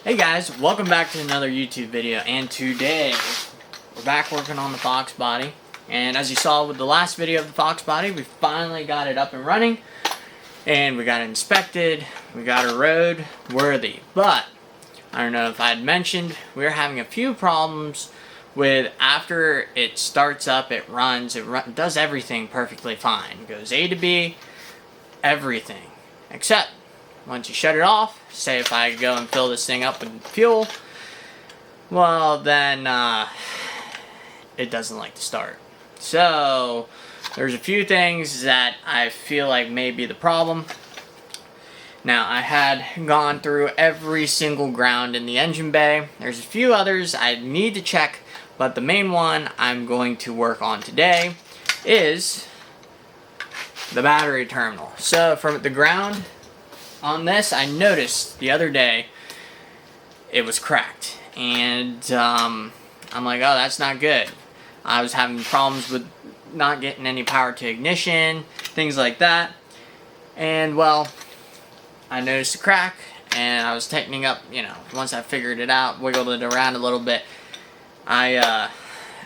Hey guys, welcome back to another YouTube video, and today we're back working on the Fox body. And as you saw with the last video of the Fox body, we finally got it up and running, and we got it inspected, we got it road worthy. But I don't know if I had mentioned, we're having a few problems with after it starts up, it runs, does everything perfectly fine. It goes A to B, everything, except once you shut it off, say if I go and fill this thing up with fuel, well then it doesn't like to start. So there's a few things that I feel like may be the problem. Now, I had gone through every single ground in the engine bay. There's a few others I need to check, but the main one I'm going to work on today is the battery terminal. So from the ground on this, I noticed the other day it was cracked, and I'm like, oh, that's not good. I was having problems with not getting any power to ignition, things like that, and well, I noticed a crack, and I was tightening up, once I figured it out, wiggled it around a little bit, I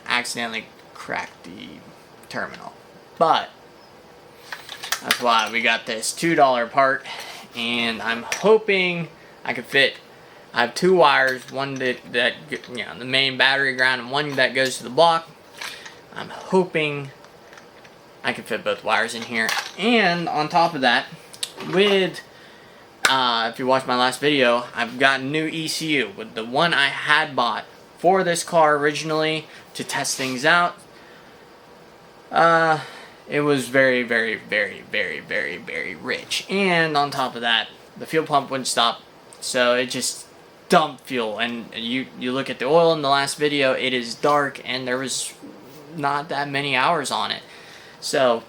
accidentally cracked the terminal. But that's why we got this $2 part, and I'm hoping I can fit. I have two wires, one that the main battery ground, and one that goes to the block. I'm hoping I can fit both wires in here. And on top of that, with if you watched my last video, I've got a new ECU with the one I had bought for this car originally to test things out. It was very, very, very, very, very, very rich. And on top of that, the fuel pump wouldn't stop, so it just dumped fuel. And you look at the oil in the last video, it is dark, and there was not that many hours on it. So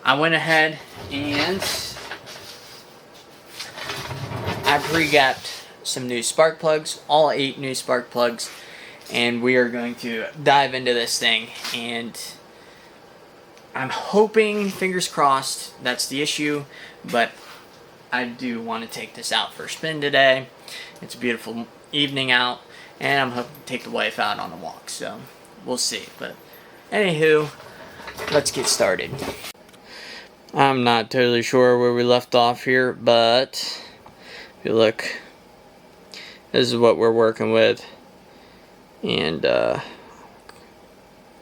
I went ahead and I pre-gapped some new spark plugs, all 8 new spark plugs, and we are going to dive into this thing. And I'm hoping, fingers crossed, that's the issue, but I do want to take this out for a spin today. It's a beautiful evening out, and I'm hoping to take the wife out on a walk, so we'll see. But anywho, let's get started. I'm not totally sure where we left off here, but if you look, this is what we're working with. And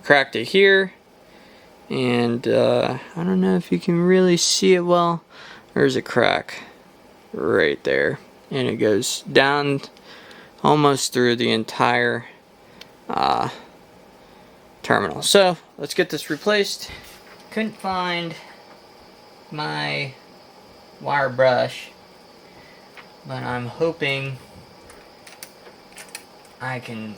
cracked it here. And I don't know if you can really see it well. There's a crack right there, and it goes down almost through the entire terminal. So let's get this replaced. Couldn't find my wire brush, but I'm hoping I can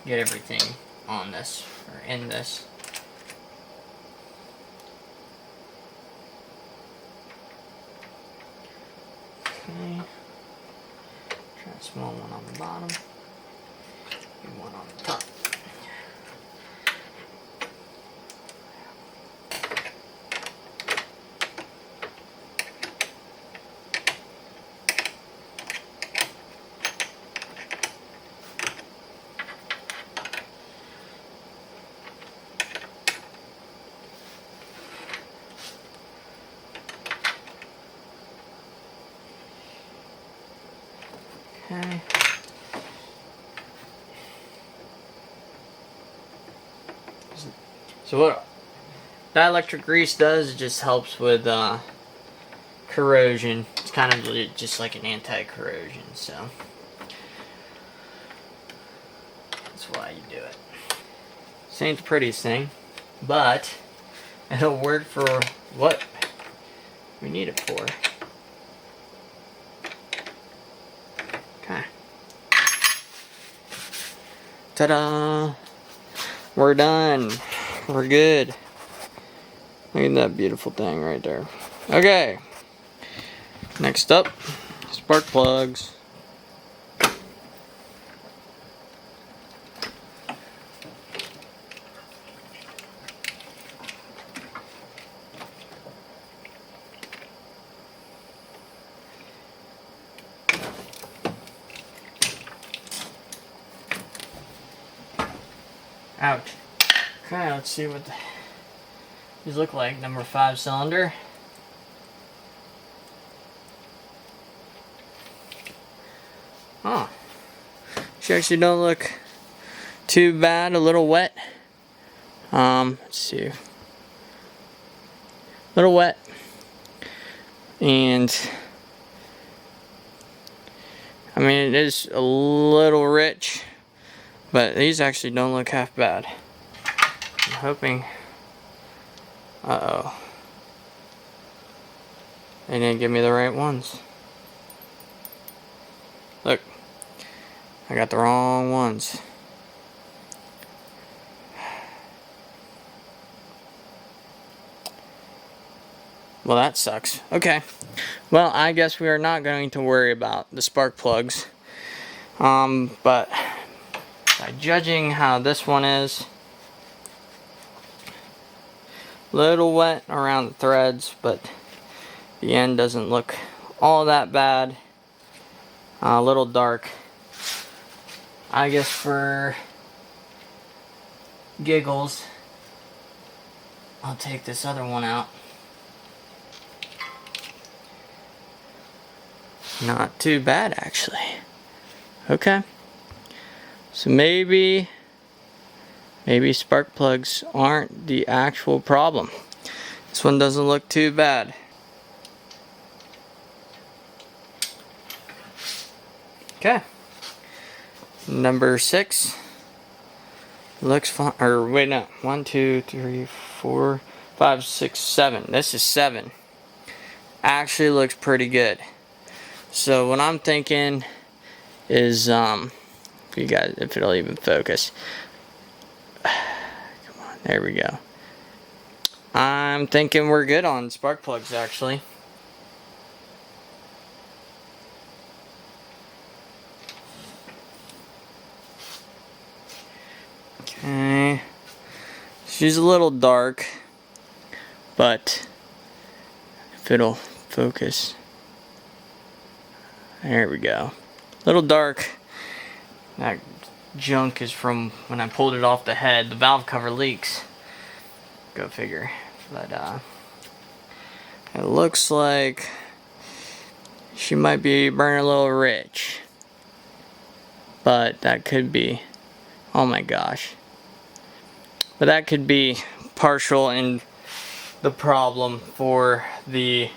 get everything on this, or in this. Okay. Try a small one on the bottom, and one on the top. Okay. So what dielectric grease does, it just helps with corrosion. It's kind of just like an anti-corrosion, so that's why you do it. This ain't the prettiest thing, but it'll work for what we need it for. Okay. Ta-da! We're done. We're good. Look at that beautiful thing right there. Okay. Next up, spark plugs. Ouch. Okay, let's see what these look like. Number 5 cylinder. Oh. She actually don't look too bad, a little wet. Let's see. A little wet. And I mean, it is a little rich, but these actually don't look half bad. I'm hoping. Uh-oh. They didn't give me the right ones. Look. I got the wrong ones. Well, that sucks. Okay. Well, I guess we are not going to worry about the spark plugs. But by judging how this one is, a little wet around the threads, but the end doesn't look all that bad. A little dark. I guess for giggles, I'll take this other one out. Not too bad, actually. Okay. So maybe spark plugs aren't the actual problem. This one doesn't look too bad. Okay. Number 6 looks fine. Or wait, no. 1, 2, 3, 4, 5, 6, 7. This is 7. Actually looks pretty good. So what I'm thinking is, if it'll even focus. Come on, there we go. I'm thinking we're good on spark plugs, actually. Okay. She's a little dark, but if it'll focus. There we go. A little dark. That junk is from when I pulled it off the head. The valve cover leaks. Go figure. But it looks like she might be burning a little rich. But that could be, oh my gosh. But that could be partial in the problem for the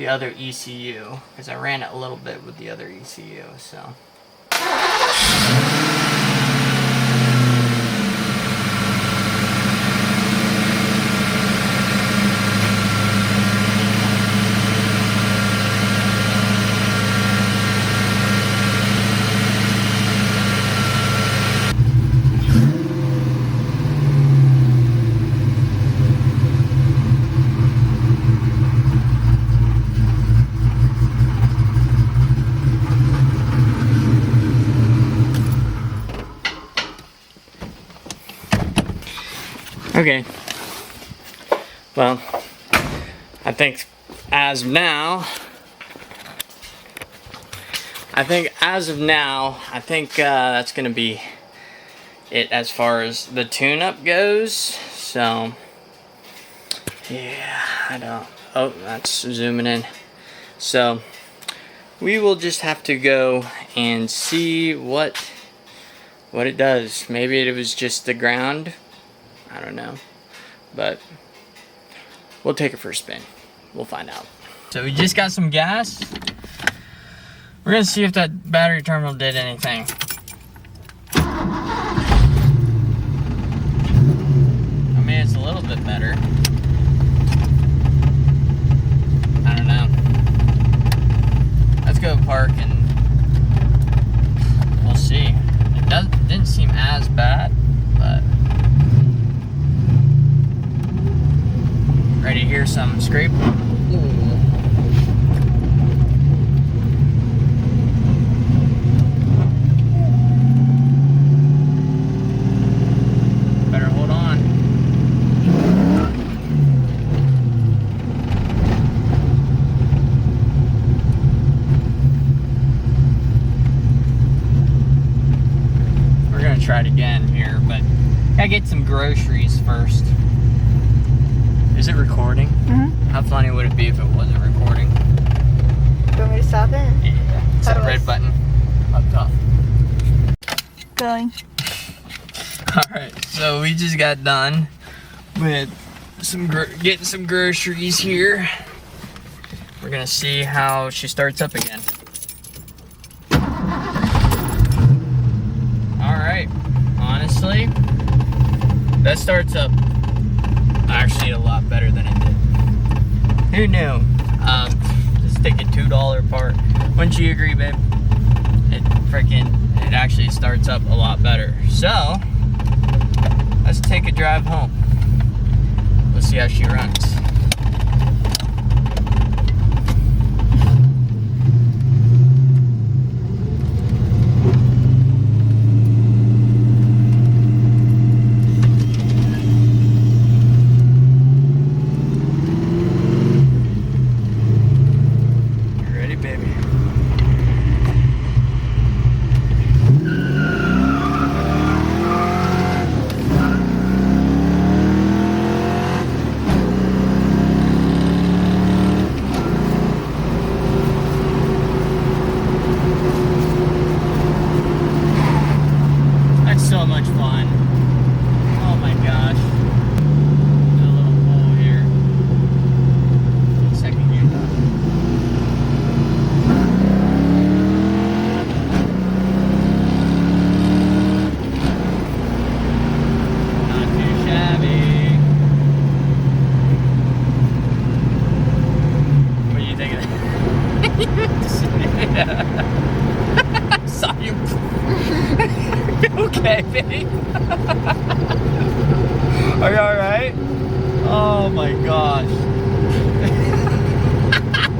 other ECU, because I ran it a little bit with the other ECU, so. Okay, well, I think as of now, that's gonna be it as far as the tune-up goes. So, yeah, oh, that's zooming in. So, we will just have to go and see what it does. Maybe it was just the ground. I don't know, but we'll take it for a spin. We'll find out. So we just got some gas. We're gonna see if that battery terminal did anything. I mean, it's a little bit better. I don't know. Let's go park and we'll see. It didn't seem as bad, but. Ready to hear some scrape? Better hold on. try it again here, but gotta get some groceries first. Is it recording? Mm-hmm. How funny would it be if it wasn't recording? Do you want me to stop it? Yeah. It's that red button up top. Going. Alright, so we just got done with getting some groceries here. We're gonna see how she starts up again. Alright, honestly, that starts up actually a lot better than it did. Who knew? Just take a $2 part. Wouldn't you agree, babe? It actually starts up a lot better. So, let's take a drive home. Let's see how she runs. You ready, baby? That's so much fun. Oh my gosh. A little hole here. Second gear. Not too shabby. What do you think of that? Saw you. Okay, babe. Are you alright? Oh my gosh.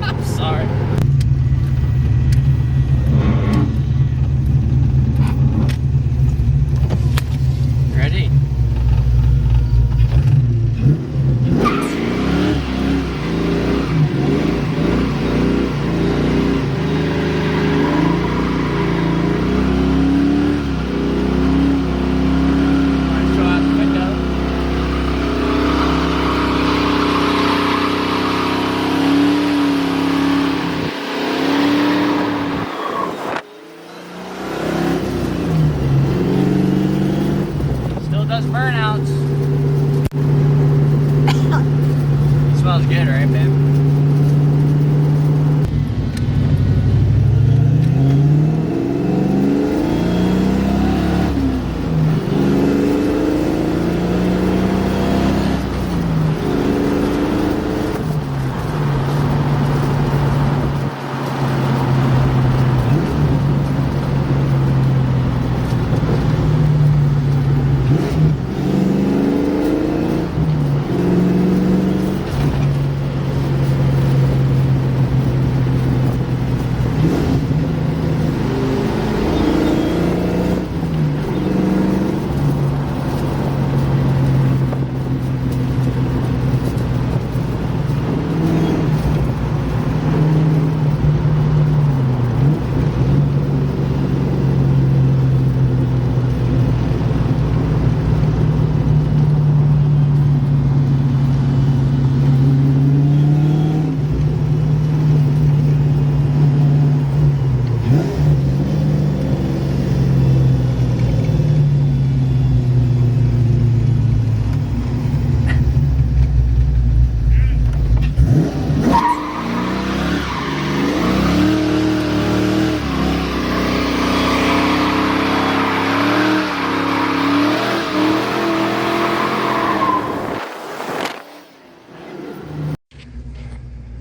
I'm sorry. Ready? Does burnouts. Smells good, right, babe?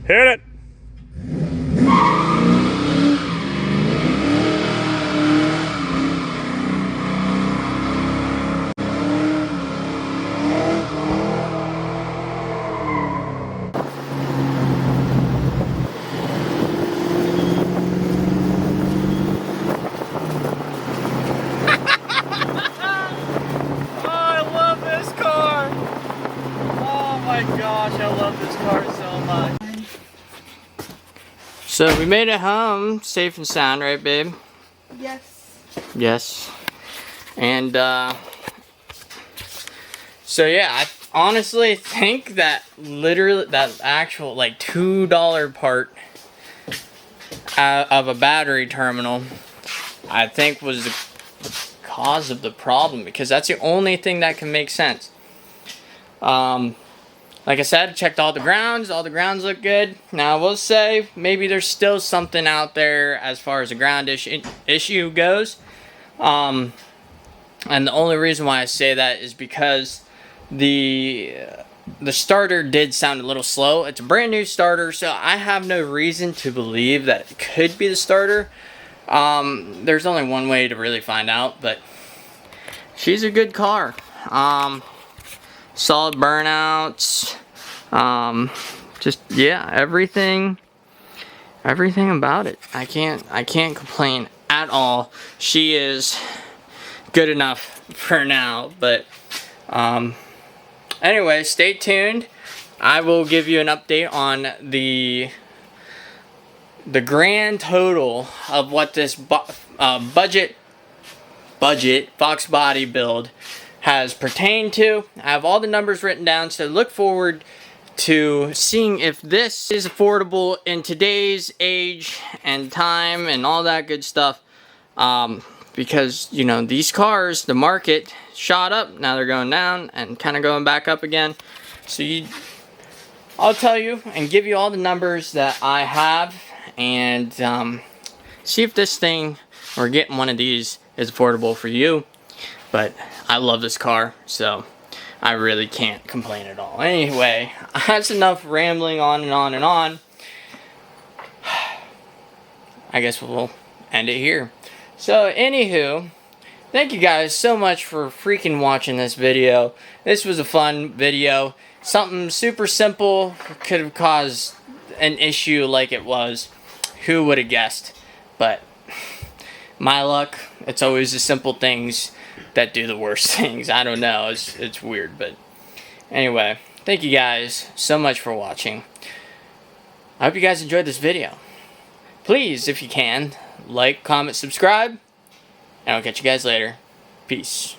Hit it! So we made it home safe and sound, right, babe? Yes. Yes. And so yeah, I honestly think that literally that actual like $2 part of a battery terminal, I think was the cause of the problem, because that's the only thing that can make sense. Like I said, checked all the grounds look good. Now I will say, maybe there's still something out there as far as the ground issue goes. And the only reason why I say that is because the starter did sound a little slow. It's a brand new starter, so I have no reason to believe that it could be the starter. There's only one way to really find out, but she's a good car. Solid burnouts, just yeah, everything about it. I can't complain at all. She is good enough for now, but anyway, stay tuned. I will give you an update on the grand total of what this budget Fox body build has pertained to. I have all the numbers written down, so look forward to seeing if this is affordable in today's age and time and all that good stuff. Because, you know, these cars, the market shot up, now they're going down and kind of going back up again. So I'll tell you and give you all the numbers that I have, and see if this thing, or getting one of these, is affordable for you. But I love this car, so I really can't complain at all. Anyway, that's enough rambling on and on and on. I guess we'll end it here. So, anywho, thank you guys so much for freaking watching this video. This was a fun video. Something super simple could have caused an issue like it was. Who would have guessed? But my luck, it's always the simple things that do the worst things. I don't know, it's weird, but anyway, thank you guys so much for watching. I hope you guys enjoyed this video. Please, if you can, like, comment, subscribe, and I'll catch you guys later. Peace.